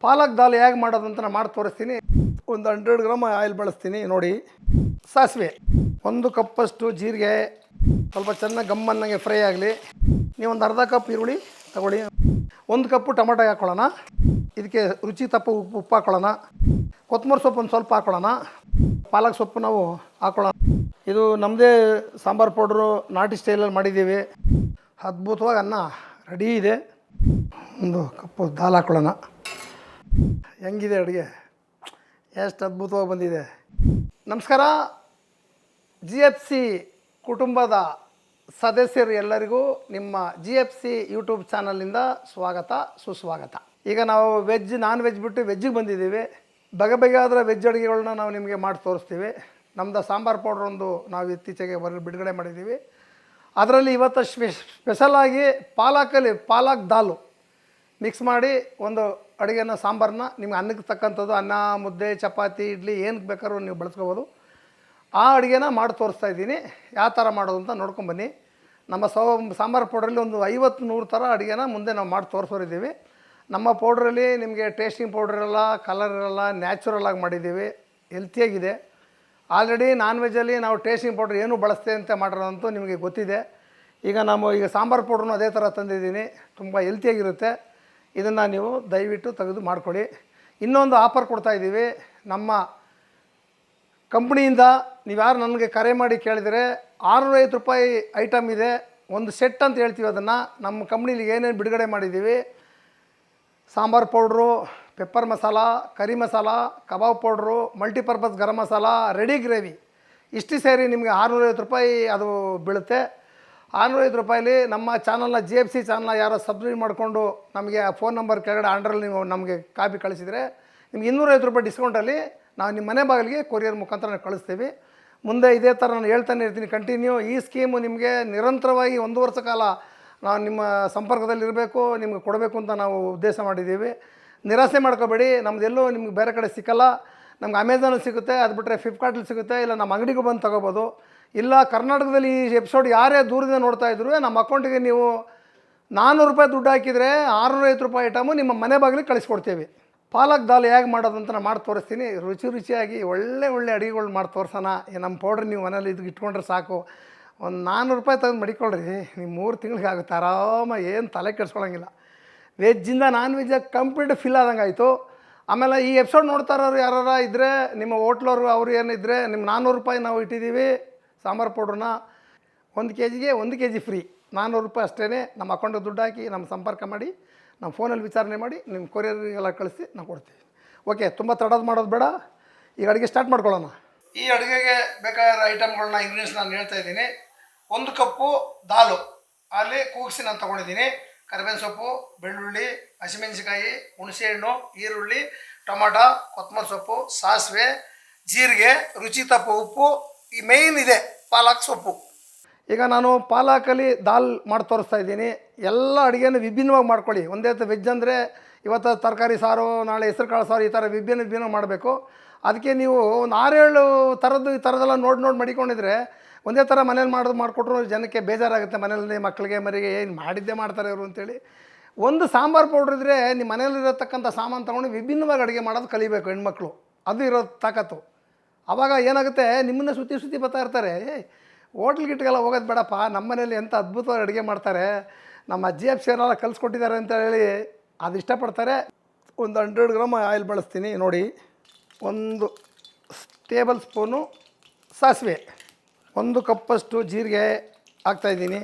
ಪಾಲಕ್ ದಾಲ್ ಹೇಗೆ ಮಾಡೋದು ಅಂತ ನಾನು ಮಾಡಿ ತೋರಿಸ್ತೀನಿ. ಒಂದು 100 ಗ್ರಾಮ್ ಆಯಿಲ್ ಬಳಸ್ತೀನಿ ನೋಡಿ. ಸಾಸಿವೆ 1 ಕಪ್ಪಷ್ಟು, ಜೀರಿಗೆ ಸ್ವಲ್ಪ ಚೆನ್ನಾಗಿ ಗಮ್ಮನ್ನಾಗೆ ಫ್ರೈ ಆಗಲಿ. ನೀವು ಒಂದು ಅರ್ಧ ಕಪ್ ಈರುಳ್ಳಿ ತಗೊಳ್ಳಿ. 1 ಕಪ್ಪು ಟೊಮೆಟೊ ಹಾಕ್ಕೊಳ್ಳೋಣ. ಇದಕ್ಕೆ ರುಚಿ ತಪ್ಪ ಉಪ್ಪು ಹಾಕ್ಕೊಳ್ಳೋಣ. ಕೊತ್ತಂಬರಿ ಸೊಪ್ಪು ಒಂದು ಸ್ವಲ್ಪ ಹಾಕ್ಕೊಳ್ಳೋಣ. ಪಾಲಕ್ ಸೊಪ್ಪು ನಾವು ಹಾಕ್ಕೊಳ್ಳೋಣ. ಇದು ನಮ್ಮದೇ ಸಾಂಬಾರು ಪೌಡ್ರು, ನಾಟಿ ಸ್ಟೈಲಲ್ಲಿ ಮಾಡಿದ್ದೀವಿ. ಅದ್ಭುತವಾಗಿ ಅನ್ನ ರೆಡಿ ಇದೆ. 1 ಕಪ್ಪು ದಾಲ್ ಹಾಕ್ಕೊಳ್ಳೋಣ. ಹೆಂಗಿದೆ ಅಡುಗೆ, ಎಷ್ಟು ಅದ್ಭುತವಾಗಿ ಬಂದಿದೆ. ನಮಸ್ಕಾರ. GFC ಕುಟುಂಬದ ಸದಸ್ಯರು ಎಲ್ಲರಿಗೂ ನಿಮ್ಮ GFC ಯೂಟ್ಯೂಬ್ ಚಾನಲ್ನಿಂದ ಸ್ವಾಗತ, ಸುಸ್ವಾಗತ. ಈಗ ನಾವು ವೆಜ್, ನಾನ್ ವೆಜ್ ಬಿಟ್ಟು ವೆಜ್ಜಿಗೆ ಬಂದಿದ್ದೀವಿ. ಬಗೆಬಗೆಯಾದ ವೆಜ್ ಅಡುಗೆಗಳನ್ನ ನಾವು ನಿಮಗೆ ಮಾಡಿ ತೋರಿಸ್ತೀವಿ. ನಮ್ಮದು ಸಾಂಬಾರು ಪೌಡ್ರ್ ಒಂದು ನಾವು ಇತ್ತೀಚೆಗೆ ಬಿಡುಗಡೆ ಮಾಡಿದ್ದೀವಿ. ಅದರಲ್ಲಿ ಇವತ್ತು ಸ್ಪೆಷಲಾಗಿ ಪಾಲಕ್ ದಾಲು ಮಿಕ್ಸ್ ಮಾಡಿ ಒಂದು ಅಡುಗೆನ, ಸಾಂಬಾರನ್ನ ನಿಮ್ಗೆ ಅನ್ನಕ್ಕೆ ತಕ್ಕಂಥದ್ದು, ಅನ್ನ, ಮುದ್ದೆ, ಚಪಾತಿ, ಇಡ್ಲಿ ಏನಕ್ಕೆ ಬೇಕಾದ್ರೂ ನೀವು ಬಳಸ್ಕೋಬೋದು. ಆ ಅಡುಗೆನ ಮಾಡಿ ತೋರಿಸ್ತಾ ಇದ್ದೀನಿ. ಯಾವ ಥರ ಮಾಡೋದು ಅಂತ ನೋಡ್ಕೊಂಬನ್ನಿ. ನಮ್ಮ ಸಾಂಬಾರು ಪೌಡ್ರಲ್ಲಿ ಒಂದು 50-100 ಥರ ಅಡುಗೆನ ಮುಂದೆ ನಾವು ಮಾಡಿ ತೋರಿಸೋರಿದ್ದೀವಿ. ನಮ್ಮ ಪೌಡ್ರಲ್ಲಿ ನಿಮಗೆ ಟೇಸ್ಟಿಂಗ್ ಪೌಡ್ರ್ ಇರಲ್ಲ, ಕಲರ್ ಇರಲ್ಲ, ನ್ಯಾಚುರಲಾಗಿ ಮಾಡಿದ್ದೀವಿ, ಹೆಲ್ತಿಯಾಗಿದೆ. ಆಲ್ರೆಡಿ ನಾನ್ ವೆಜ್ಜಲ್ಲಿ ನಾವು ಟೇಸ್ಟಿಂಗ್ ಪೌಡ್ರ್ ಏನು ಬಳಸ್ತೇವೆ ಅಂತ ಮಾಡಿರೋದಂತೂ ನಿಮಗೆ ಗೊತ್ತಿದೆ. ಈಗ ಸಾಂಬಾರು ಪೌಡ್ರನ್ನು ಅದೇ ಥರ ತಂದಿದ್ದೀನಿ. ತುಂಬ ಹೆಲ್ತಿಯಾಗಿರುತ್ತೆ. ಇದನ್ನು ನೀವು ದಯವಿಟ್ಟು ತೆಗೆದು ಮಾಡ್ಕೊಳ್ಳಿ. ಇನ್ನೊಂದು ಆಫರ್ ಕೊಡ್ತಾಯಿದ್ದೀವಿ ನಮ್ಮ ಕಂಪ್ನಿಯಿಂದ. ನೀವು ಯಾರು ನನಗೆ ಕರೆ ಮಾಡಿ ಕೇಳಿದರೆ ₹650 ಐಟಮ್ ಇದೆ. ಒಂದು ಸೆಟ್ ಅಂತ ಹೇಳ್ತೀವಿ. ಅದನ್ನು ನಮ್ಮ ಕಂಪ್ನಿಲಿ ಏನೇನು ಬಿಡುಗಡೆ ಮಾಡಿದ್ದೀವಿ, ಸಾಂಬಾರು ಪೌಡ್ರು, ಪೆಪ್ಪರ್ ಮಸಾಲ, ಕರಿ ಮಸಾಲ, ಕಬಾಬ್ powder, multipurpose garam masala, ready gravy, ಇಷ್ಟು ಸೇರಿ ನಿಮಗೆ ₹650 ಅದು ಬೀಳುತ್ತೆ. ₹650 ನಮ್ಮ ಚಾನಲ್ನ GFC ಚಾನಲ್ನ ಯಾರೋ ಸಬ್ಸ್ಕ್ರೈಬ್ ಮಾಡಿಕೊಂಡು ನಮಗೆ ಫೋನ್ ನಂಬರ್ ಕೆಳಗಡೆ ಆರ್ಡ್ರಲ್ಲಿ ನೀವು ನಮಗೆ ಕಾಪಿ ಕಳಿಸಿದರೆ ನಿಮ್ಗೆ ₹250 ಡಿಸ್ಕೌಂಟಲ್ಲಿ ನಾವು ನಿಮ್ಮ ಮನೆ ಬಾಗಿಲಿಗೆ ಕೊರಿಯರ್ ಮುಖಾಂತರ ನಾವು ಕಳಿಸ್ತೀವಿ. ಮುಂದೆ ಇದೇ ಥರ ನಾನು ಹೇಳ್ತಾನೆ ಇರ್ತೀನಿ ಕಂಟಿನ್ಯೂ. ಈ ಸ್ಕೀಮು ನಿಮಗೆ ನಿರಂತರವಾಗಿ 1 ವರ್ಷ ಕಾಲ ನಾವು ನಿಮ್ಮ ಸಂಪರ್ಕದಲ್ಲಿರಬೇಕು, ನಿಮ್ಗೆ ಕೊಡಬೇಕು ಅಂತ ನಾವು ಉದ್ದೇಶ ಮಾಡಿದ್ದೀವಿ. ನಿರಾಸೆ ಮಾಡ್ಕೋಬೇಡಿ. ನಮ್ಮದೆಲ್ಲೂ ನಿಮ್ಗೆ ಬೇರೆ ಕಡೆ ಸಿಕ್ಕಲ್ಲ. ನಮ್ಗೆ ಅಮೆಝಾನಲ್ಲಿ ಸಿಗುತ್ತೆ, ಅದು ಬಿಟ್ಟರೆ ಫ್ಲಿಪ್ಕಾರ್ಟಲ್ಲಿ ಸಿಗುತ್ತೆ, ಇಲ್ಲ ನಮ್ಮ ಅಂಗಡಿಗೂ ಬಂದು ತೊಗೋಬೋದು. ಇಲ್ಲ ಕರ್ನಾಟಕದಲ್ಲಿ ಈ ಎಪಿಸೋಡ್ ಯಾರೇ ದೂರದಿಂದ ನೋಡ್ತಾ ಇದ್ರು ನಮ್ಮ ಅಕೌಂಟಿಗೆ ನೀವು ₹400 ದುಡ್ಡು ಹಾಕಿದರೆ ₹650 ಐಟಮು ನಿಮ್ಮ ಮನೆ ಬಾಗಿಲಿಗೆ ಕಳಿಸ್ಕೊಡ್ತೀವಿ. ಪಾಲಕ್ ದಾಲ್ ಹೇಗೆ ಮಾಡೋದು ಅಂತ ನಾನು ಮಾಡಿ ತೋರಿಸ್ತೀನಿ. ರುಚಿಯಾಗಿ ಒಳ್ಳೆ ಅಡುಗೆಗಳು ಮಾಡಿ ತೋರಿಸೋಣ. ನಮ್ಮ ಪೌಡ್ರ್ ನೀವು ಮನೇಲಿ ಇದು ಇಟ್ಕೊಂಡ್ರೆ ಸಾಕು. ಒಂದು ₹400 ತೆಗೆದು ಮಡಿಕೊಳ್ರಿ, ನೀವು 3 ತಿಂಗಳಿಗೆ ಆಗುತ್ತೆ ಆರಾಮಾಗಿ. ಏನು ತಲೆ ಕೆಡಿಸ್ಕೊಳಂಗಿಲ್ಲ. ವೆಜ್ಜಿಂದ ನಾನ್ ವೆಜ್ಜಾಗಿ ಕಂಪ್ಲೀಟ್ ಫಿಲ್ ಆದಂಗೆ ಆಯಿತು. ಆಮೇಲೆ ಈ ಎಪಿಸೋಡ್ ನೋಡ್ತಾ ಇರೋರು ಯಾರು ಇದ್ದರೆ, ನಿಮ್ಮ ಹೋಟ್ಲವ್ರು ಅವರು ಏನಿದ್ರೆ, ನಿಮ್ಮ ₹400 ನಾವು ಇಟ್ಟಿದ್ದೀವಿ ಸಾಂಬಾರು ಪೌಡ್ರನ್ನ. 1 ಕೆಜಿಗೆ 1 ಕೆಜಿ ಫ್ರೀ, ₹400 ಅಷ್ಟೇ. ನಮ್ಮ ಅಕೌಂಟಿಗೆ ದುಡ್ಡು ಹಾಕಿ ನಮ್ಮ ಸಂಪರ್ಕ ಮಾಡಿ, ನಮ್ಮ ಫೋನಲ್ಲಿ ವಿಚಾರಣೆ ಮಾಡಿ ನಿಮ್ಮ ಕೊರಿಯರ್ಗೆಲ್ಲ ಕಳಿಸಿ ನಾವು ಕೊಡ್ತೀವಿ. ಓಕೆ, ತುಂಬ ತಡೋದು ಮಾಡೋದು ಬೇಡ. ಈಗ ಅಡುಗೆ ಸ್ಟಾರ್ಟ್ ಮಾಡ್ಕೊಳ್ಳೋಣ. ಈ ಅಡುಗೆಗೆ ಬೇಕಾದ ಐಟಮ್ಗಳನ್ನ, ಇಂಗ್ರೀಡಿಯೆಂಟ್ಸ್ ನಾನು ಹೇಳ್ತಾ ಇದ್ದೀನಿ. 1 ಕಪ್ಪು ದಾಲು ಅಲ್ಲಿ ಕೂಗಿಸಿ ನಾನು ತೊಗೊಂಡಿದ್ದೀನಿ. ಕರಿಬೇವಿನ ಸೊಪ್ಪು, ಬೆಳ್ಳುಳ್ಳಿ, ಹಸಿಮೆಣಸಿಕಾಯಿ, ಹುಣಸೆಹಣ್ಣು, ಈರುಳ್ಳಿ, ಟೊಮಾಟೊ, ಕೊತ್ತಂಬರಿ ಸೊಪ್ಪು, ಸಾಸಿವೆ, ಜೀರಿಗೆ, ರುಚಿ ತಪ್ಪ ಉಪ್ಪು, ಈ ಮೇಯ್ನ್ ಇದೆ ಪಾಲಕ್ ಸೊಪ್ಪು. ಈಗ ನಾನು ಪಾಲಕಲ್ಲಿ ದಾಲ್ ಮಾಡಿ ತೋರಿಸ್ತಾ ಇದ್ದೀನಿ. ಎಲ್ಲ ಅಡುಗೆನೂ ವಿಭಿನ್ನವಾಗಿ ಮಾಡ್ಕೊಳ್ಳಿ. ಒಂದೇ ವೆಜ್ ಅಂದರೆ ಇವತ್ತು ತರಕಾರಿ ಸಾರು, ನಾಳೆ ಹೆಸರು ಕಾಳು ಸಾರು, ಈ ಥರ ವಿಭಿನ್ನ ಮಾಡಬೇಕು. ಅದಕ್ಕೆ ನೀವು ಒಂದು 6-7 ಥರದ್ದು ಈ ಥರದ್ದೆಲ್ಲ ನೋಡಿ ಮಡಿಕೊಂಡಿದ್ರೆ ಒಂದೇ ಥರ ಮನೇಲಿ ಮಾಡಿಕೊಟ್ರು ಜನಕ್ಕೆ ಬೇಜಾರಾಗುತ್ತೆ. ಮನೇಲಿ ಮಕ್ಕಳಿಗೆ ಮರಿಗೆ ಏನು ಮಾಡಿದ್ದೇ ಮಾಡ್ತಾರೆ ಇವರು ಅಂತೇಳಿ. ಒಂದು ಸಾಂಬಾರು ಪೌಡ್ರ್ ಇದ್ದರೆ ನಿಮ್ಮ ಮನೇಲಿರತಕ್ಕಂಥ ಸಾಮಾನು ತೊಗೊಂಡು ವಿಭಿನ್ನವಾಗಿ ಅಡುಗೆ ಮಾಡೋದು ಕಲಿಬೇಕು ಹೆಣ್ಮಕ್ಳು. ಅದು ಇರೋ ತಾಕತ್ತು. ಆವಾಗ ಏನಾಗುತ್ತೆ, ನಿಮ್ಮನ್ನೇ ಸುತ್ತಿ ಬರ್ತಾ ಇರ್ತಾರೆ. ಹೋಟ್ಲ್ಗಿಟ್ಗೆಲ್ಲ ಹೋಗೋದು ಬೇಡಪ್ಪ, ನಮ್ಮ ಮನೇಲಿ ಎಂಥ ಅದ್ಭುತವಾಗಿ ಅಡುಗೆ ಮಾಡ್ತಾರೆ, ನಮ್ಮ GFC ಎಲ್ಲ ಕಲಿಸ್ಕೊಟ್ಟಿದ್ದಾರೆ ಅಂತ ಹೇಳಿ ಅದು ಇಷ್ಟಪಡ್ತಾರೆ. ಒಂದು 100 ಗ್ರಾಮ್ ಆಯಿಲ್ ಬಳಸ್ತೀನಿ ನೋಡಿ. 1 ಟೇಬಲ್ ಸ್ಪೂನು ಸಾಸಿವೆ, 1 ಕಪ್ಪಷ್ಟು ಜೀರಿಗೆ ಹಾಕ್ತಾಯಿದ್ದೀನಿ.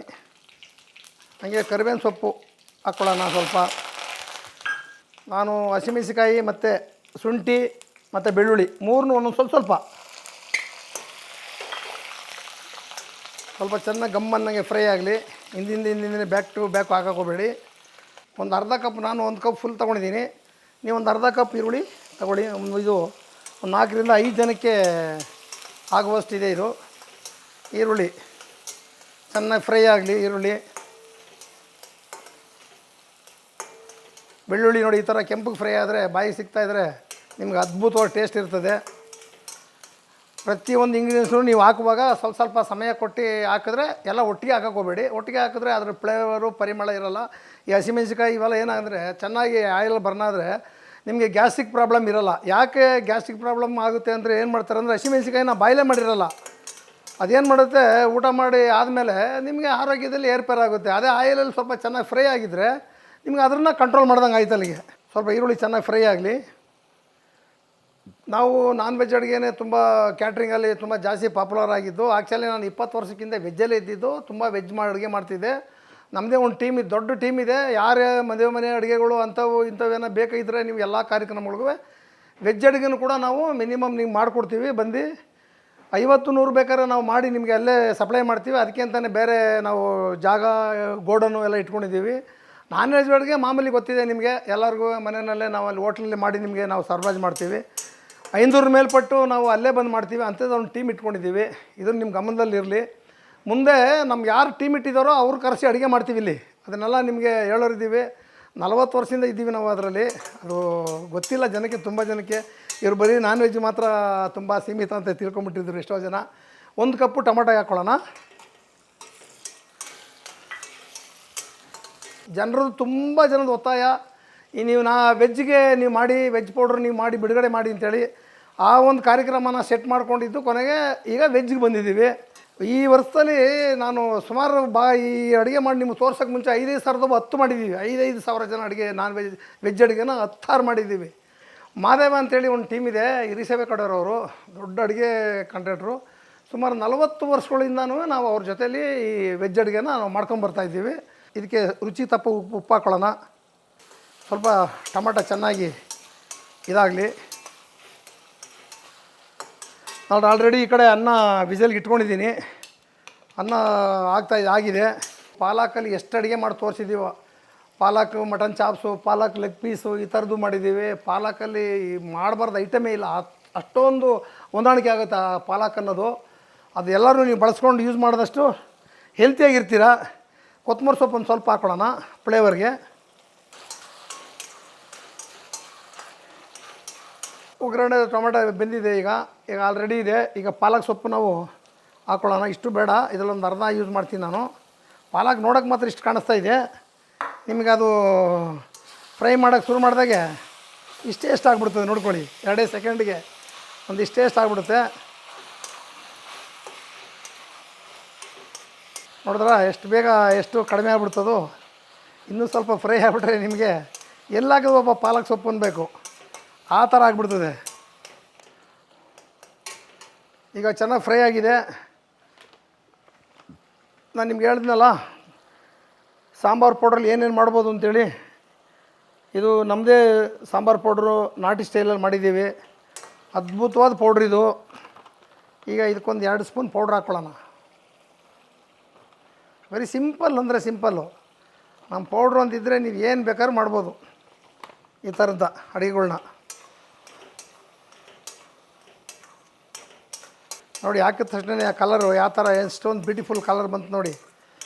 ಹಾಗೆ ಕರಿಬೇವಿನ ಸೊಪ್ಪು ಹಾಕ್ಕೊಳ್ಳೋಣ ಸ್ವಲ್ಪ. ನಾನು ಹಸಿಮೆಣಸಿಕಾಯಿ ಮತ್ತು ಶುಂಠಿ ಮತ್ತು ಬೆಳ್ಳುಳ್ಳಿ 3 ಒಂದೊಂದು ಸ್ವಲ್ಪ ಚೆನ್ನಾಗಿ ಗಮ್ಮನ್ನಾಗೆ ಫ್ರೈ ಆಗಲಿ. ಹಿಂದಿನ ಬ್ಯಾಕ್ ಟು ಬ್ಯಾಕ್ ಹಾಕೋಬೇಡಿ. ಒಂದು ಅರ್ಧ ಕಪ್, ನಾನು 1 ಕಪ್ ಫುಲ್ ತೊಗೊಂಡಿದ್ದೀನಿ. ನೀವು ಒಂದು ಅರ್ಧ ಕಪ್ ಈರುಳ್ಳಿ ತಗೊಳ್ಳಿ. ಇದು ಒಂದು 4ರಿಂದ 5 ಜನಕ್ಕೆ ಆಗುವಷ್ಟಿದೆ ಇದು. ಈರುಳ್ಳಿ ಚೆನ್ನಾಗಿ ಫ್ರೈ ಆಗಲಿ. ಬೆಳ್ಳುಳ್ಳಿ ನೋಡಿ, ಈ ಥರ ಕೆಂಪಗೆ ಫ್ರೈ ಆದರೆ, ಬಾಯಿ ಸಿಗ್ತಾಯಿದ್ರೆ ನಿಮ್ಗೆ ಅದ್ಭುತವಾಗಿ ಟೇಸ್ಟ್ ಇರ್ತದೆ. ಪ್ರತಿಯೊಂದು ಇಂಗ್ರೀಡಿಯೆಂಟ್ಸು ನೀವು ಹಾಕುವಾಗ ಸ್ವಲ್ಪ ಸಮಯ ಕೊಟ್ಟು ಹಾಕಿದ್ರೆ, ಎಲ್ಲ ಒಟ್ಟಿಗೆ ಹಾಕೋಬೇಡಿ. ಒಟ್ಟಿಗೆ ಹಾಕಿದ್ರೆ ಅದರ ಫ್ಲೇವರು, ಪರಿಮಳ ಇರೋಲ್ಲ. ಈ ಹಸಿಮೆಣಸಿಕಾಯಿ ಇವೆಲ್ಲ ಏನಾದರೆ ಚೆನ್ನಾಗಿ ಆಯಿಲ್ ಬರ್ನ್ ಆದರೆ ನಿಮಗೆ ಗ್ಯಾಸ್ಟ್ರಿಕ್ ಪ್ರಾಬ್ಲಮ್ ಇರೋಲ್ಲ. ಯಾಕೆ ಗ್ಯಾಸ್ಟ್ರಿಕ್ ಪ್ರಾಬ್ಲಮ್ ಆಗುತ್ತೆ ಅಂದರೆ ಏನು ಮಾಡ್ತಾರೆ ಅಂದರೆ ಹಸಿಮೆಣ್ಸಿಕಾಯಿನ ಬಾಯ್ಲೇ ಮಾಡಿರಲ್ಲ. ಅದೇನು ಮಾಡುತ್ತೆ, ಊಟ ಮಾಡಿ ಆದಮೇಲೆ ನಿಮಗೆ ಆರೋಗ್ಯದಲ್ಲಿ ಏರ್ಪೇರ್ ಆಗುತ್ತೆ. ಅದೇ ಆಯಿಲಲ್ಲಿ ಸ್ವಲ್ಪ ಚೆನ್ನಾಗಿ ಫ್ರೈ ಆಗಿದ್ದರೆ ನಿಮ್ಗೆ ಅದನ್ನು ಕಂಟ್ರೋಲ್ ಮಾಡ್ದಂಗೆ ಆಯ್ತು. ಅಲ್ಲಿಗೆ ಸ್ವಲ್ಪ ಈರುಳ್ಳಿ ಚೆನ್ನಾಗಿ ಫ್ರೈ ಆಗಲಿ. ನಾವು ನಾನ್ ವೆಜ್ ಅಡುಗೆನೇ ತುಂಬ ಕ್ಯಾಟ್ರಿಂಗಲ್ಲಿ ತುಂಬ ಜಾಸ್ತಿ ಪಾಪ್ಯುಲರ್ ಆಗಿದ್ದು. ಆ್ಯಕ್ಚುಲಿ ನಾನು 20 ವರ್ಷಕ್ಕಿಂತ ವೆಜ್ಜಲ್ಲೇ ಇದ್ದಿದ್ದು. ತುಂಬ ವೆಜ್ ಅಡುಗೆ ಮಾಡ್ತಿದ್ದೆ. ನಮ್ಮದೇ ಒಂದು ಟೀಮ್ ಇದೆ, ದೊಡ್ಡ ಟೀಮ್ ಇದೆ. ಯಾರೇ ಮದುವೆ ಮನೆ ಅಡುಗೆಗಳು ಅಂಥವು ಇಂಥವೇನೋ ಬೇಕಾಗಿದ್ದರೆ ನೀವು ಎಲ್ಲ ಕಾರ್ಯಕ್ರಮಗಳಿಗೂ ವೆಜ್ ಅಡುಗೆನೂ ಕೂಡ ನಾವು ಮಿನಿಮಮ್ ನಿಮ್ಗೆ ಮಾಡಿಕೊಡ್ತೀವಿ. ಬಂದು 50-100 ಬೇಕಾದ್ರೆ ನಾವು ಮಾಡಿ ನಿಮಗೆ ಅಲ್ಲೇ ಸಪ್ಲೈ ಮಾಡ್ತೀವಿ. ಅದಕ್ಕೆ ಅಂತಲೇ ಬೇರೆ ನಾವು ಜಾಗ ಗೋಡನ್ನು ಎಲ್ಲ ಇಟ್ಕೊಂಡಿದ್ದೀವಿ. ನಾನ್ ವೆಜ್ ಅಡುಗೆ ಮಾಮೂಲಿ ಗೊತ್ತಿದೆ ನಿಮಗೆ ಎಲ್ಲರಿಗೂ. ಮನೆಯಲ್ಲೇ ನಾವು ಅಲ್ಲಿ ಹೋಟ್ಲಲ್ಲಿ ಮಾಡಿ ನಿಮಗೆ ನಾವು ಸರ್ವೈಸ್ ಮಾಡ್ತೀವಿ. 500 ಮೇಲ್ಪಟ್ಟು ನಾವು ಅಲ್ಲೇ ಬಂದು ಮಾಡ್ತೀವಿ. ಅಂಥದ್ದು ಒಂದು ಟೀಮ್ ಇಟ್ಕೊಂಡಿದ್ದೀವಿ. ಇದನ್ನು ನಿಮ್ಮ ಗಮನದಲ್ಲಿರಲಿ. ಮುಂದೆ ನಮ್ಗೆ ಯಾರು ಟೀಮ್ ಇಟ್ಟಿದ್ದಾರೋ ಅವ್ರು ಕರೆಸಿ ಅಡುಗೆ ಮಾಡ್ತೀವಿ ಇಲ್ಲಿ. ಅದನ್ನೆಲ್ಲ ನಿಮಗೆ ಹೇಳೋರಿದ್ದೀವಿ. 40 ವರ್ಷದಿಂದ ಇದ್ದೀವಿ ನಾವು ಅದರಲ್ಲಿ. ಅದು ಗೊತ್ತಿಲ್ಲ ಜನಕ್ಕೆ, ತುಂಬ ಜನಕ್ಕೆ. ಇವ್ರು ಬರೀ ನಾನ್ ವೆಜ್ ಮಾತ್ರ ತುಂಬ ಸೀಮಿತ ಅಂತ ತಿಳ್ಕೊಂಬಿಟ್ಟಿದ್ರು ಎಷ್ಟೋ ಜನ. 1 ಕಪ್ಪು ಟೊಮೆಟೊ ಹಾಕ್ಕೊಳ್ಳೋಣ. ಜನರದ್ದು ತುಂಬ ಜನದ ಒತ್ತಾಯ, ಈ ನೀವು ವೆಜ್ಜಿಗೆ ನೀವು ಮಾಡಿ, ವೆಜ್ ಪೌಡ್ರ್ ನೀವು ಮಾಡಿ ಬಿಡುಗಡೆ ಮಾಡಿ ಅಂತೇಳಿ ಆ ಒಂದು ಕಾರ್ಯಕ್ರಮನ ಸೆಟ್ ಮಾಡ್ಕೊಂಡಿದ್ದು. ಕೊನೆಗೆ ಈಗ ವೆಜ್ಜಿಗೆ ಬಂದಿದ್ದೀವಿ. ಈ ವರ್ಷದಲ್ಲಿ ನಾನು ಸುಮಾರು ಈ ಅಡುಗೆ ಮಾಡಿ ನಿಮ್ಗೆ ತೋರ್ಸೋಕ್ಕೆ ಮುಂಚೆ 5,000 ಸಾವಿರದ 10 ಮಾಡಿದ್ದೀವಿ. 5,000 ಜನ ಅಡುಗೆ ವೆಜ್ ಅಡುಗೆನ 10 ಮಾಡಿದ್ದೀವಿ. ಮಾದೇವ ಅಂತೇಳಿ ಒಂದು ಟೀಮ್ ಇದೆ, ಹಿರಿಸೇವೆ ಕಡೆಯವರು, ದೊಡ್ಡ ಅಡುಗೆ ಕಾಂಟ್ರಾಕ್ಟ್ರು. ಸುಮಾರು 40 ವರ್ಷಗಳಿಂದನೂ ನಾವು ಅವ್ರ ಜೊತೇಲಿ ಈ ವೆಜ್ ಅಡುಗೆನ ನಾವು ಮಾಡ್ಕೊಂಬರ್ತಾಯಿದ್ದೀವಿ. ಇದಕ್ಕೆ ರುಚಿ ತಪ್ಪ ಉಪ್ಪು ಹಾಕ್ಕೊಳ್ಳೋಣ. ಸ್ವಲ್ಪ ಟೊಮೆಟೊ ಚೆನ್ನಾಗಿ ಇದಾಗಲಿ. ನಾನು ಆಲ್ರೆಡಿ ಈ ಕಡೆ ಅನ್ನ ವಿಸಲ್ಗೆ ಇಟ್ಕೊಂಡಿದ್ದೀನಿ. ಅನ್ನ ಆಗಿದೆ. ಪಾಲಕಲ್ಲಿ ಎಷ್ಟು ಅಡುಗೆ ಮಾಡಿ ತೋರಿಸಿದ್ದೀವೋ, ಪಾಲಕ್ ಮಟನ್ ಚಾಪ್ಸು, ಪಾಲಕ್ ಲೆಗ್ ಪೀಸು, ಈ ಥರದ್ದು ಮಾಡಿದ್ದೀವಿ. ಪಾಲಕಲ್ಲಿ ಮಾಡಬಾರ್ದು ಐಟಮೇ ಇಲ್ಲ. ಅಷ್ಟೊಂದು ಹೊಂದಾಣಿಕೆ ಆಗುತ್ತೆ ಆ ಪಾಲಕ್ ಅನ್ನೋದು. ಅದು ಎಲ್ಲರೂ ನೀವು ಬಳಸ್ಕೊಂಡು ಯೂಸ್ ಮಾಡಿದಷ್ಟು ಹೆಲ್ತಿಯಾಗಿರ್ತೀರ. ಕೊತ್ತಂಬರಿ ಸೊಪ್ಪು ಒಂದು ಸ್ವಲ್ಪ ಹಾಕ್ಕೊಳ್ಳೋಣ ಫ್ಲೇವರ್ಗೆ. ಒಗ್ಗರಣೆ ಟೊಮೆಟೊ ಬೆಂದಿದೆ. ಈಗ ಆಲ್ರೆಡಿ ಇದೆ. ಈಗ ಪಾಲಕ್ ಸೊಪ್ಪು ನಾವು ಹಾಕ್ಕೊಳ್ಳೋಣ. ಇಷ್ಟು ಬೇಡ, ಇದರಲ್ಲೊಂದು ಅರ್ಧ ಯೂಸ್ ಮಾಡ್ತೀನಿ ನಾನು. ಪಾಲಕ್ ನೋಡೋಕ್ಕೆ ಮಾತ್ರ ಇಷ್ಟು ಕಾಣಿಸ್ತಾ ಇದೆ. ನಿಮಗೆ ಅದು ಫ್ರೈ ಮಾಡೋಕ್ಕೆ ಶುರು ಮಾಡಿದಾಗೆ ಇಷ್ಟೇ ಎಷ್ಟು ಆಗಿಬಿಡ್ತದೆ ನೋಡ್ಕೊಳ್ಳಿ. 2 ಸೆಕೆಂಡ್ಗೆ ಒಂದು ಇಷ್ಟೇ ಎಷ್ಟು ಆಗಿಬಿಡುತ್ತೆ. ನೋಡಿದ್ರ ಎಷ್ಟು ಬೇಗ ಎಷ್ಟು ಕಡಿಮೆ ಆಗ್ಬಿಡ್ತದೋ. ಇನ್ನೂ ಸ್ವಲ್ಪ ಫ್ರೈ ಆಗಿಬಿಟ್ರೆ ನಿಮಗೆ ಎಲ್ಲಾಗದು ಒಬ್ಬ ಪಾಲಕ್ ಸೊಪ್ಪು ಅನ್ಬೇಕು, ಆ ಥರ ಆಗಿಬಿಡ್ತದೆ. ಈಗ ಚೆನ್ನಾಗಿ ಫ್ರೈ ಆಗಿದೆ. ನಾನು ನಿಮ್ಗೆ ಹೇಳಿದ್ನಲ್ಲ ಸಾಂಬಾರು ಪೌಡ್ರಲ್ಲಿ ಏನೇನು ಮಾಡ್ಬೋದು ಅಂತೇಳಿ. ಇದು ನಮ್ಮದೇ ಸಾಂಬಾರು ಪೌಡ್ರು, ನಾಟಿ ಸ್ಟೈಲಲ್ಲಿ ಮಾಡಿದ್ದೀವಿ. ಅದ್ಭುತವಾದ ಪೌಡ್ರ್ ಇದು. ಈಗ ಇದಕ್ಕೊಂದು 2 ಸ್ಪೂನ್ ಪೌಡ್ರ್ ಹಾಕ್ಕೊಳ್ಳೋಣ. ವೆರಿ ಸಿಂಪಲ್ ಅಂದರೆ ಸಿಂಪಲ್ಲು. ನಮ್ಮ ಪೌಡ್ರು ಅಂತಿದ್ದರೆ ನೀವು ಏನು ಬೇಕಾದ್ರೂ ಮಾಡ್ಬೋದು ಈ ಥರದ ಅಡುಗೆಗಳ್ನ. ನೋಡಿ, ಹಾಕಿದ ತಕ್ಷಣ ಆ ಕಲರು ಯಾವ ಥರ ಎಷ್ಟೊಂದು ಬ್ಯೂಟಿಫುಲ್ ಕಲರ್ ಬಂತು ನೋಡಿ.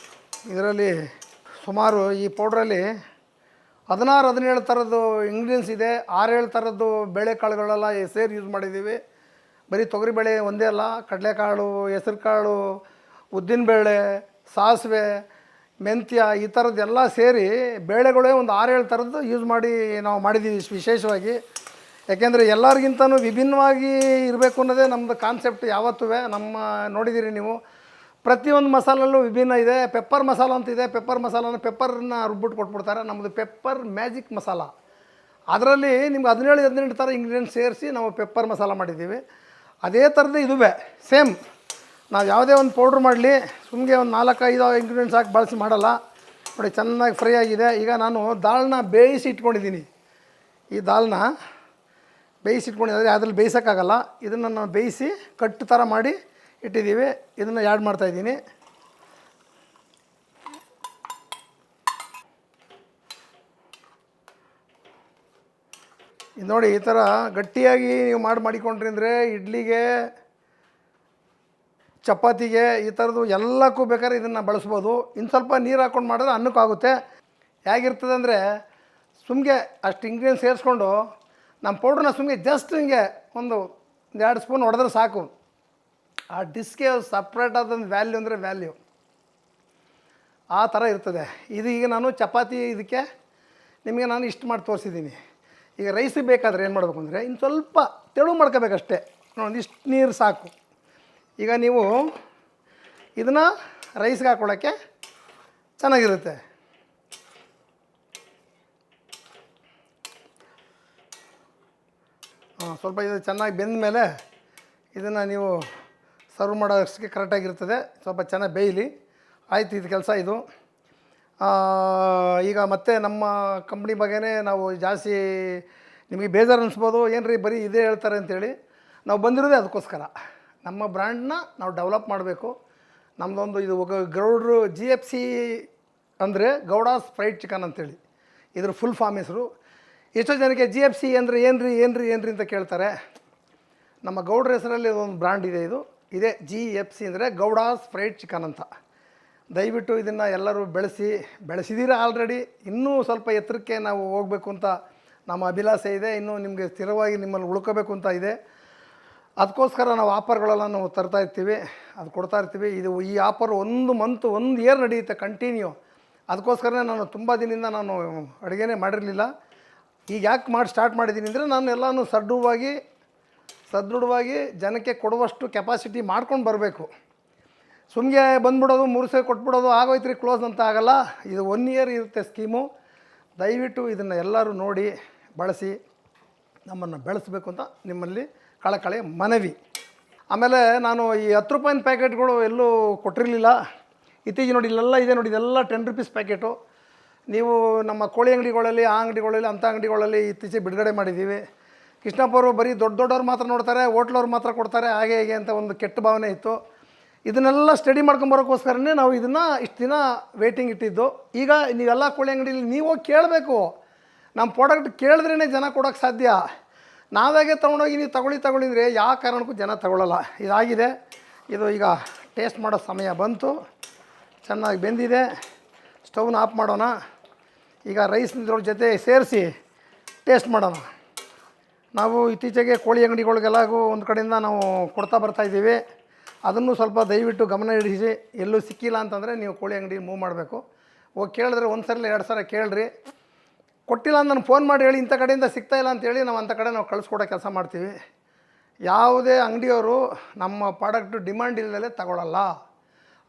ಇದರಲ್ಲಿ ಸುಮಾರು ಈ ಪೌಡ್ರಲ್ಲಿ 16-17 ಥರದ್ದು ಇಂಗ್ರೀಡಿಯೆಂಟ್ಸ್ ಇದೆ. 6-7 ಥರದ್ದು ಬೇಳೆಕಾಳುಗಳೆಲ್ಲ ಸೇರಿ ಯೂಸ್ ಮಾಡಿದ್ದೀವಿ. ಬರೀ ತೊಗರಿಬೇಳೆ ಒಂದೇ ಅಲ್ಲ, ಕಡಲೆಕಾಳು, ಹೆಸರು ಕಾಳು, ಉದ್ದಿನಬೇಳೆ, ಸಾಸಿವೆ, ಮೆಂತ್ಯ, ಈ ಥರದ್ದೆಲ್ಲ ಸೇರಿ ಬೇಳೆಗಳೇ ಒಂದು 6-7 ಥರದ್ದು ಯೂಸ್ ಮಾಡಿ ನಾವು ಮಾಡಿದ್ದೀವಿ ವಿಶೇಷವಾಗಿ. ಯಾಕೆಂದರೆ ಎಲ್ಲರಿಗಿಂತನೂ ವಿಭಿನ್ನವಾಗಿ ಇರಬೇಕು ಅನ್ನೋದೇ ನಮ್ಮದು ಕಾನ್ಸೆಪ್ಟ್ ಯಾವತ್ತೂ. ನಮ್ಮ ನೋಡಿದ್ದೀರಿ ನೀವು, ಪ್ರತಿಯೊಂದು ಮಸಾಲಲ್ಲೂ ವಿಭಿನ್ನ ಇದೆ. ಪೆಪ್ಪರ್ ಮಸಾಲ ಅಂತಿದೆ. ಪೆಪ್ಪರ್ ಮಸಾಲನ ಪೆಪ್ಪರ್ನ ರುಬ್ಬಿಟ್ಟು ಕೊಟ್ಬಿಡ್ತಾರೆ. ನಮ್ಮದು ಪೆಪ್ಪರ್ ಮ್ಯಾಜಿಕ್ ಮಸಾಲ. ಅದರಲ್ಲಿ ನಿಮ್ಗೆ 17-18 ಥರ ಇಂಗ್ರೀಡಿಯೆಂಟ್ಸ್ ಸೇರಿಸಿ ನಾವು ಪೆಪ್ಪರ್ ಮಸಾಲ ಮಾಡಿದ್ದೀವಿ. ಅದೇ ಥರದ್ದು ಇದುವೇ ಸೇಮ್. ನಾವು ಯಾವುದೇ ಒಂದು ಪೌಡ್ರ್ ಮಾಡಲಿ ಸುಮ್ಮನೆ ಒಂದು 4-5 ಇಂಗ್ರೀಡಿಯೆಂಟ್ಸ್ ಹಾಕಿ ಬಳಸಿ ಮಾಡಲ್ಲ. ನೋಡಿ, ಚೆನ್ನಾಗಿ ಫ್ರೈ ಆಗಿದೆ. ಈಗ ನಾನು ದಾಳನ್ನ ಬೇಯಿಸಿ ಇಟ್ಕೊಂಡಿದ್ದೀನಿ. ಈ ದಾಳನ್ನ ಬೇಯಿಸಿ ಇಟ್ಕೊಂಡಿದ್ದರೆ ಅದ್ರಲ್ಲಿ ಬೇಯಿಸೋಕ್ಕಾಗಲ್ಲ. ಇದನ್ನು ನಾನು ಬೇಯಿಸಿ ಕಟ್ಟು ಥರ ಮಾಡಿ ಇಟ್ಟಿದ್ದೀವಿ. ಇದನ್ನು ಆ್ಯಡ್ ಮಾಡ್ತಾಯಿದ್ದೀನಿ. ಇದು ನೋಡಿ, ಈ ಥರ ಗಟ್ಟಿಯಾಗಿ ನೀವು ಮಾಡಿಕೊಂಡ್ರಿ ಅಂದರೆ ಇಡ್ಲಿಗೆ, ಚಪಾತಿಗೆ, ಈ ಥರದ್ದು ಎಲ್ಲಕ್ಕೂ ಬೇಕಾದ್ರೆ ಇದನ್ನು ಬಳಸ್ಬೋದು. ಇನ್ನು ಸ್ವಲ್ಪ ನೀರು ಹಾಕ್ಕೊಂಡು ಮಾಡಿದ್ರೆ ಅನ್ನಕ್ಕಾಗುತ್ತೆ. ಹೇಗಿರ್ತದೆ ಅಂದರೆ ಸುಮ್ಗೆ ಅಷ್ಟು ಇಂಗ್ರೀಡಿಯೆಂಟ್ಸ್ ಸೇರಿಸ್ಕೊಂಡು ನಮ್ಮ ಪೌಡ್ರನ್ನ ಸುಮ್ಮನೆ ಜಸ್ಟ್ ಹಿಂಗೆ ಒಂದು 2 ಸ್ಪೂನ್ ಹೊಡೆದ್ರೆ ಸಾಕು. ಆ ಡಿಸ್ಗೆ ಸಪ್ರೇಟ್ ಆದೊಂದು ವ್ಯಾಲ್ಯೂ ಅಂದರೆ ವ್ಯಾಲ್ಯೂ ಆ ಥರ ಇರ್ತದೆ. ಇದು ಈಗ ನಾನು ಚಪಾತಿ ಇದಕ್ಕೆ ನಿಮಗೆ ನಾನು ಇಷ್ಟು ಮಾಡಿ ತೋರಿಸಿದ್ದೀನಿ. ಈಗ ರೈಸಿಗೆ ಬೇಕಾದರೆ ಏನು ಮಾಡಬೇಕು ಅಂದರೆ ಇನ್ನು ಸ್ವಲ್ಪ ತೆಳು ಮಾಡ್ಕೋಬೇಕಷ್ಟೇ, ಒಂದಿಷ್ಟು ನೀರು ಸಾಕು. ಈಗ ನೀವು ಇದನ್ನು ರೈಸ್ಗೆ ಹಾಕ್ಕೊಳ್ಳೋಕ್ಕೆ ಚೆನ್ನಾಗಿರುತ್ತೆ. ಸ್ವಲ್ಪ ಇದು ಚೆನ್ನಾಗಿ ಬೆಂದ ಮೇಲೆ ಇದನ್ನು ನೀವು ಸರ್ವ್ ಮಾಡೋಷ್ಟಕ್ಕೆ ಕರೆಕ್ಟಾಗಿರ್ತದೆ. ಸ್ವಲ್ಪ ಚೆನ್ನಾಗಿ ಬೇಯಲಿ. ಆಯಿತು, ಇದು ಕೆಲಸ ಇದು. ಈಗ ಮತ್ತೆ ನಮ್ಮ ಕಂಪ್ನಿ ಬಗ್ಗೆನೇ ನಾವು ಜಾಸ್ತಿ ನಿಮಗೆ ಬೇಜಾರು ಅನಿಸ್ಬೋದು, ಏನು ರೀ ಬರೀ ಇದೇ ಹೇಳ್ತಾರೆ ಅಂಥೇಳಿ. ನಾವು ಬಂದಿರೋದೇ ಅದಕ್ಕೋಸ್ಕರ. ನಮ್ಮ ಬ್ರ್ಯಾಂಡ್ನ ನಾವು ಡೆವಲಪ್ ಮಾಡಬೇಕು. ನಮ್ಮದೊಂದು ಇದು ಗೌಡ್ರು GFC ಅಂದರೆ ಗೌಡಾಸ್ ಫ್ರೈಡ್ ಚಿಕನ್ ಅಂತೇಳಿ ಇದ್ರ ಫುಲ್ ಫಾರ್ಮ್ ಹೆಸರು. ಎಷ್ಟೋ ಜನಕ್ಕೆ GFC ಅಂದರೆ ಏನು ರೀ ಅಂತ ಕೇಳ್ತಾರೆ. ನಮ್ಮ ಗೌಡ್ರ ಹೆಸರಲ್ಲಿ ಒಂದು ಬ್ರ್ಯಾಂಡ್ ಇದೆ. ಇದೇ GFC ಅಂದರೆ ಗೌಡಾಸ್ ಫ್ರೈಡ್ ಚಿಕನ್ ಅಂತ. ದಯವಿಟ್ಟು ಇದನ್ನು ಎಲ್ಲರೂ ಬೆಳೆಸಿದ್ದೀರಾ ಆಲ್ರೆಡಿ. ಇನ್ನೂ ಸ್ವಲ್ಪ ಎತ್ತರಕ್ಕೆ ನಾವು ಹೋಗಬೇಕು ಅಂತ ನಮ್ಮ ಅಭಿಲಾಷೆ ಇದೆ. ಇನ್ನೂ ನಿಮಗೆ ಸ್ಥಿರವಾಗಿ ನಿಮ್ಮಲ್ಲಿ ಉಳ್ಕೋಬೇಕು ಅಂತ ಇದೆ. ಅದಕ್ಕೋಸ್ಕರ ನಾವು ಆಫರ್ಗಳೆಲ್ಲ ನಾವು ತರ್ತಾಯಿರ್ತೀವಿ, ಅದು ಕೊಡ್ತಾಯಿರ್ತೀವಿ. ಈ ಆಫರ್ 1 ಮಂತ್ 1 ಇಯರ್ ನಡೆಯುತ್ತೆ ಕಂಟಿನ್ಯೂ. ಅದಕ್ಕೋಸ್ಕರನೇ ನಾನು ತುಂಬ ದಿನದಿಂದ ನಾನು ಅಡುಗೆನೇ ಮಾಡಿರಲಿಲ್ಲ. ಈಗ ಯಾಕೆ ಸ್ಟಾರ್ಟ್ ಮಾಡಿದ್ದೀನಿ ಅಂದರೆ ನಾನು ಎಲ್ಲನೂ ಸದೃಢವಾಗಿ ಜನಕ್ಕೆ ಕೊಡುವಷ್ಟು ಕೆಪಾಸಿಟಿ ಮಾಡ್ಕೊಂಡು ಬರಬೇಕು. ಸುಮ್ಮನೆ ಬಂದ್ಬಿಡೋದು 3 ಸಲ ಕೊಟ್ಬಿಡೋದು ಆಗೋಯ್ತು ರೀ ಕ್ಲೋಸ್ ಅಂತ ಆಗಲ್ಲ. ಇದು 1 ಇಯರ್ ಇರುತ್ತೆ ಸ್ಕೀಮು. ದಯವಿಟ್ಟು ಇದನ್ನು ಎಲ್ಲರೂ ನೋಡಿ ಬಳಸಿ ನಮ್ಮನ್ನು ಬೆಳೆಸಬೇಕು ಅಂತ ನಿಮ್ಮಲ್ಲಿ ಕಳಕಳಿಯ ಮನವಿ. ಆಮೇಲೆ ನಾನು ಈ 10 ರೂಪಾಯಿನ ಪ್ಯಾಕೆಟ್ಗಳು ಎಲ್ಲೂ ಕೊಟ್ಟಿರಲಿಲ್ಲ. ಇತ್ತೀಚೆಗೆ ನೋಡಿ ಇಲ್ಲೆಲ್ಲ ಇದೆ ನೋಡಿ, ಇದೆಲ್ಲ 10 ರೂಪೀಸ್ ಪ್ಯಾಕೆಟು. ನೀವು ನಮ್ಮ ಕೋಳಿ ಅಂಗಡಿಗಳಲ್ಲಿ ಅಂಥ ಅಂಗಡಿಗಳಲ್ಲಿ ಇತ್ತೀಚೆಗೆ ಬಿಡುಗಡೆ ಮಾಡಿದ್ದೀವಿ. ಕೃಷ್ಣಪ್ಪವರು ಬರೀ ದೊಡ್ಡವ್ರು ಮಾತ್ರ ನೋಡ್ತಾರೆ, ಹೋಟ್ಲವ್ರು ಮಾತ್ರ ಕೊಡ್ತಾರೆ, ಹಾಗೆ ಹೇಗೆ ಅಂತ ಒಂದು ಕೆಟ್ಟ ಭಾವನೆ ಇತ್ತು. ಇದನ್ನೆಲ್ಲ ಸ್ಟಡಿ ಮಾಡ್ಕೊಂಬರೋಕ್ಕೋಸ್ಕರನೇ ನಾವು ಇದನ್ನು ಇಷ್ಟು ದಿನ ವೇಟಿಂಗ್ ಇಟ್ಟಿದ್ದು. ಈಗ ನೀವೆಲ್ಲ ಕೋಳಿ ಅಂಗಡಿಯಲ್ಲಿ ನೀವು ಹೋಗಿ ಕೇಳಬೇಕು. ನಮ್ಮ ಪ್ರಾಡಕ್ಟ್ ಕೇಳಿದ್ರೇ ಜನ ಕೊಡೋಕ್ಕೆ ಸಾಧ್ಯ. ನಾವಾಗೆ ತೊಗೊಂಡೋಗಿ ನೀವು ತಗೊಳ್ಳಿದ್ರೆ ಯಾವ ಕಾರಣಕ್ಕೂ ಜನ ತಗೊಳ್ಳಲ್ಲ. ಇದಾಗಿದೆ. ಇದು ಈಗ ಟೇಸ್ಟ್ ಮಾಡೋ ಸಮಯ ಬಂತು. ಚೆನ್ನಾಗಿ ಬೆಂದಿದೆ. ಸ್ಟವ್ನ ಆಫ್ ಮಾಡೋಣ. ಈಗ ರೈಸ್ನಿದ್ರ ಜೊತೆ ಸೇರಿಸಿ ಟೇಸ್ಟ್ ಮಾಡೋಣ. ನಾವು ಇತ್ತೀಚೆಗೆ ಕೋಳಿ ಅಂಗಡಿಗಳಿಗೆಲ್ಲಗೂ ಒಂದು ಕಡೆಯಿಂದ ನಾವು ಕೊಡ್ತಾ ಬರ್ತಾಯಿದ್ದೀವಿ. ಅದನ್ನು ಸ್ವಲ್ಪ ದಯವಿಟ್ಟು ಗಮನ ಇಡಿಸಿ. ಎಲ್ಲೂ ಸಿಕ್ಕಿಲ್ಲ ಅಂತಂದರೆ ನೀವು ಕೋಳಿ ಅಂಗಡಿ ಮೂವ್ ಮಾಡಬೇಕು. ಹೋಗಿ ಕೇಳಿದ್ರೆ 1 ಸಲ 2 ಸಲ ಕೇಳಿರಿ. ಕೊಟ್ಟಿಲ್ಲ ಅಂತ ನಾನು ಫೋನ್ ಮಾಡಿ ಹೇಳಿ ಇಂಥ ಕಡೆಯಿಂದ ಸಿಗ್ತಾಯಿಲ್ಲ ಅಂತೇಳಿ ನಾವು ಅಂಥ ಕಡೆ ನಾವು ಕಳಿಸ್ಕೊಡೋ ಕೆಲಸ ಮಾಡ್ತೀವಿ. ಯಾವುದೇ ಅಂಗಡಿಯವರು ನಮ್ಮ ಪ್ರಾಡಕ್ಟು ಡಿಮ್ಯಾಂಡ್ ಇಲ್ಲದೆ ತಗೊಳ್ಳಲ್ಲ.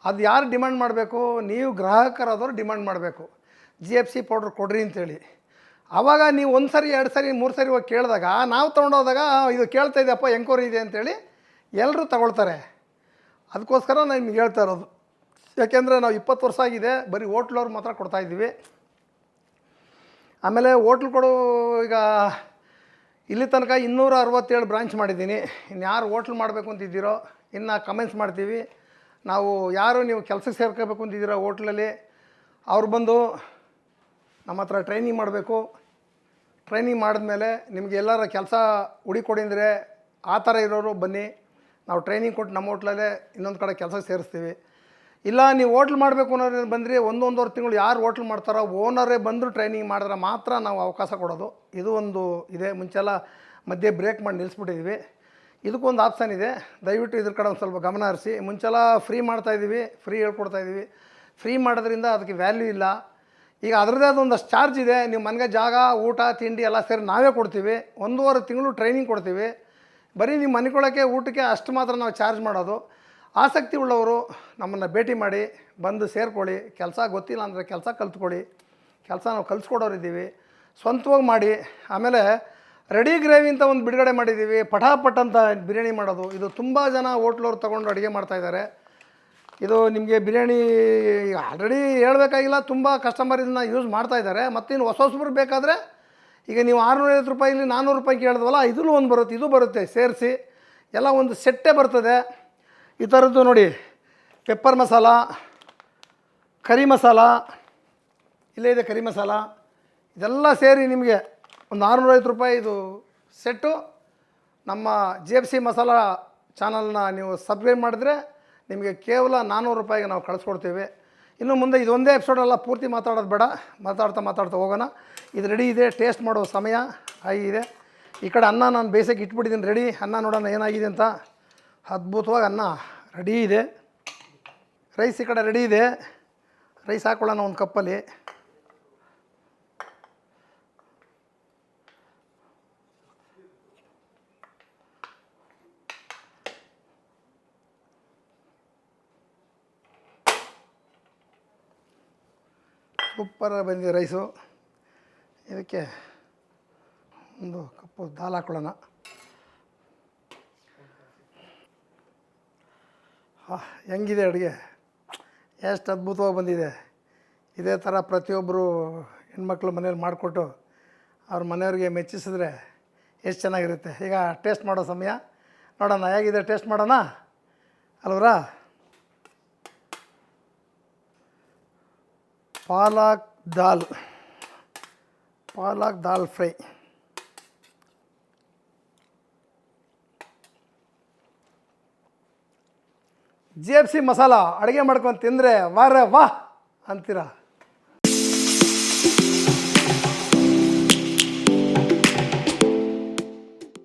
ಅದು ಯಾರು ಡಿಮ್ಯಾಂಡ್ ಮಾಡಬೇಕು? ನೀವು ಗ್ರಾಹಕರಾದವರು ಡಿಮ್ಯಾಂಡ್ ಮಾಡಬೇಕು. GFC ಪೌಡ್ರ್ ಕೊಡ್ರಿ ಅಂತೇಳಿ. ಆವಾಗ ನೀವು 1 ಸರಿ 2 ಸರಿ 3 ಸರಿ ಹೋಗಿ ಕೇಳಿದಾಗ ನಾವು ತೊಗೊಂಡೋದಾಗ ಇದು ಕೇಳ್ತಾಯಿದ್ದೆಪ್ಪ ಎಂಕ್ವೈರಿ ಇದೆ ಅಂತೇಳಿ ಎಲ್ಲರೂ ತಗೊಳ್ತಾರೆ. ಅದಕ್ಕೋಸ್ಕರ ನಾನು ನಿಮ್ಗೆ ಹೇಳ್ತಾ ಇರೋದು. ಯಾಕೆಂದರೆ ನಾವು 20 ವರ್ಷ ಆಗಿದೆ ಬರೀ ಹೋಟ್ಲವ್ರು ಮಾತ್ರ ಕೊಡ್ತಾಯಿದ್ದೀವಿ. ಆಮೇಲೆ ಹೋಟ್ಲ್ ಈಗ ಇಲ್ಲಿ ತನಕ 267 ಬ್ರಾಂಚ್ ಮಾಡಿದ್ದೀನಿ. ಇನ್ನು ಯಾರು ಹೋಟ್ಲ್ ಮಾಡಬೇಕು ಅಂತಿದ್ದೀರೋ ಇನ್ನು ಕಮೆಂಟ್ಸ್ ಮಾಡ್ತೀವಿ. ನೀವು ಕೆಲಸಕ್ಕೆ ಸೇರ್ಕೋಬೇಕು ಅಂತಿದ್ದೀರೋ ಹೋಟ್ಲಲ್ಲಿ, ಅವ್ರು ಬಂದು ನಮ್ಮ ಹತ್ರ ಟ್ರೈನಿಂಗ್ ಮಾಡಬೇಕು. ಟ್ರೈನಿಂಗ್ ಮಾಡಿದ್ಮೇಲೆ ನಿಮಗೆ ಎಲ್ಲರ ಕೆಲಸ ಹುಡಿಕೊಡಿ ಅಂದರೆ ಆ ಥರ ಇರೋರು ಬನ್ನಿ, ನಾವು ಟ್ರೈನಿಂಗ್ ಕೊಟ್ಟು ನಮ್ಮ ಹೋಟ್ಲಲ್ಲೇ ಇನ್ನೊಂದು ಕಡೆ ಕೆಲಸಕ್ಕೆ ಸೇರಿಸ್ತೀವಿ. ಇಲ್ಲ ನೀವು ಹೋಟ್ಲ್ ಮಾಡಬೇಕು ಅನ್ನೋರು ಬಂದರೆ 1-1.5 ತಿಂಗಳು ಯಾರು ಹೋಟ್ಲ್ ಮಾಡ್ತಾರೋ ಓನರೇ ಬಂದು ಟ್ರೈನಿಂಗ್ ಮಾಡಿದ್ರೆ ಮಾತ್ರ ನಾವು ಅವಕಾಶ ಕೊಡೋದು. ಇದು ಒಂದು ಇದೆ. ಮುಂಚೆಲ್ಲ ಮಧ್ಯೆ ಬ್ರೇಕ್ ಮಾಡಿ ನಿಲ್ಲಿಸ್ಬಿಟ್ಟಿದ್ವಿ. ಇದಕ್ಕೊಂದು ಆಪ್ಷನ್ ಇದೆ. ದಯವಿಟ್ಟು ಇದ್ರ ಕಡೆ ಒಂದು ಸ್ವಲ್ಪ ಗಮನ ಹರಿಸಿ. ಮುಂಚೆಲ್ಲ ಫ್ರೀ ಮಾಡ್ತಾಯಿದ್ದೀವಿ, ಫ್ರೀ ಹೇಳ್ಕೊಡ್ತಾಯಿದ್ದೀವಿ. ಫ್ರೀ ಮಾಡೋದ್ರಿಂದ ಅದಕ್ಕೆ ವ್ಯಾಲ್ಯೂ ಇಲ್ಲ. ಈಗ ಅದರದ್ದೇ ಅದೊಂದಷ್ಟು ಚಾರ್ಜ್ ಇದೆ. ನೀವು ಮನೆಗೆ ಜಾಗ, ಊಟ, ತಿಂಡಿ ಎಲ್ಲ ಸೇರಿ ನಾವೇ ಕೊಡ್ತೀವಿ. 1.5 ತಿಂಗಳು ಟ್ರೈನಿಂಗ್ ಕೊಡ್ತೀವಿ. ಬರೀ ನೀವು ಮನೆಗೊಳಕ್ಕೆ ಊಟಕ್ಕೆ ಅಷ್ಟು ಮಾತ್ರ ನಾವು ಚಾರ್ಜ್ ಮಾಡೋದು. ಆಸಕ್ತಿ ಉಳ್ಳವರು ನಮ್ಮನ್ನು ಭೇಟಿ ಮಾಡಿ ಬಂದು ಸೇರ್ಕೊಳ್ಳಿ. ಕೆಲಸ ಗೊತ್ತಿಲ್ಲ ಅಂದರೆ ಕೆಲಸ ಕಲ್ತ್ಕೊಳ್ಳಿ. ಕೆಲಸ ನಾವು ಕಲಿಸ್ಕೊಡೋರಿದ್ದೀವಿ. ಸ್ವಂತವಾಗಿ ಮಾಡಿ. ಆಮೇಲೆ ರೆಡಿ ಗ್ರೇವಿ ಅಂತ ಒಂದು ಬಿಡುಗಡೆ ಮಾಡಿದ್ದೀವಿ. ಪಟಾಪಟ್ ಅಂತ ಬಿರಿಯಾನಿ ಮಾಡೋದು. ಇದು ತುಂಬ ಜನ ಹೋಟ್ಲವ್ರು ತೊಗೊಂಡು ಅಡುಗೆ ಮಾಡ್ತಾಯಿದ್ದಾರೆ. ಇದು ನಿಮಗೆ ಬಿರಿಯಾನಿ ಆಲ್ರೆಡಿ ಹೇಳಬೇಕಾಗಿಲ್ಲ, ತುಂಬ ಕಸ್ಟಮರ್ ಇದನ್ನು ಯೂಸ್ ಮಾಡ್ತಾಯಿದ್ದಾರೆ. ಮತ್ತಿನ್ನು ಹೊಸಬ್ರು ಬೇಕಾದರೆ ಈಗ ನೀವು 650 ರೂಪಾಯಿಲಿ 400 ರೂಪಾಯಿ ಕೇಳಿದ್ವಲ್ಲ, ಇದೂ ಒಂದು ಬರುತ್ತೆ, ಇದು ಬರುತ್ತೆ. ಸೇರಿಸಿ ಎಲ್ಲ ಒಂದು ಸೆಟ್ಟೇ ಬರ್ತದೆ. ಈ ಥರದ್ದು ನೋಡಿ, ಪೆಪ್ಪರ್ ಮಸಾಲ, ಕರಿ ಮಸಾಲ, ಇಲ್ಲೇ ಇದೆ ಕರಿ ಮಸಾಲ, ಇದೆಲ್ಲ ಸೇರಿ ನಿಮಗೆ ಒಂದು 650 ರೂಪಾಯಿ ಇದು ಸೆಟ್ಟು. ನಮ್ಮ GFC ಮಸಾಲ ಚಾನಲ್ನ ನೀವು ಸಬ್ಸ್ಕ್ರೈಬ್ ಮಾಡಿದ್ರೆ ನಿಮಗೆ ಕೇವಲ 400 ರೂಪಾಯಿಗೆ ನಾವು ಕಳಿಸ್ಕೊಡ್ತೀವಿ. ಇನ್ನು ಮುಂದೆ ಇದೊಂದೇ ಎಪಿಸೋಡೆಲ್ಲ ಪೂರ್ತಿ ಮಾತಾಡೋದು ಬೇಡ, ಮಾತಾಡ್ತಾ ಹೋಗೋಣ. ಇದು ರೆಡಿ ಇದೆ. ಟೇಸ್ಟ್ ಮಾಡೋ ಸಮಯ ಆಗಿದೆ. ಈ ಕಡೆ ಅನ್ನ ನಾನು ಬೇಯಿಸೋಕೆ ಇಟ್ಬಿಟ್ಟಿದ್ದೀನಿ ರೆಡಿ. ಅನ್ನ ನೋಡೋಣ ಏನಾಗಿದೆ ಅಂತ. ಅದ್ಭುತವಾಗಿ ಅನ್ನ ರೆಡಿ ಇದೆ. ರೈಸ್ ಈ ಕಡೆ ರೆಡಿ ಇದೆ. ರೈಸ್ ಹಾಕ್ಕೊಳ್ಳೋಣ ಒಂದು ಕಪ್ಪಲ್ಲಿ. ಸೂಪರ್ ಬಂದಿದೆ ರೈಸು. ಇದಕ್ಕೆ ಒಂದು ಕಪ್ಪು ದಾಲ್ ಹಾಕೊಳ್ಳೋಣ. ಹೆಂಗಿದೆ ಅಡುಗೆ? ಎಷ್ಟು ಅದ್ಭುತವಾಗಿ ಬಂದಿದೆ. ಇದೇ ಥರ ಪ್ರತಿಯೊಬ್ಬರು ಹೆಣ್ಮಕ್ಳು ಮನೇಲಿ ಮಾಡಿಕೊಟ್ಟು ಅವ್ರ ಮನೆಯವ್ರಿಗೆ ಮೆಚ್ಚಿಸಿದ್ರೆ ಎಷ್ಟು ಚೆನ್ನಾಗಿರುತ್ತೆ. ಈಗ ಟೇಸ್ಟ್ ಮಾಡೋ ಸಮಯ. ನೋಡೋಣ ಹೇಗಿದೆ, ಟೇಸ್ಟ್ ಮಾಡೋಣ ಅಲ್ವರಾ. ಪಾಲಕ್ ದಾಲ್ ಫ್ರೈ. JFC ಮಸಾಲ ಅಡುಗೆ ಮಾಡ್ಕೊಂಡು ತಿಂದರೆ ವಾರ ವಾಹ್ ಅಂತೀರ.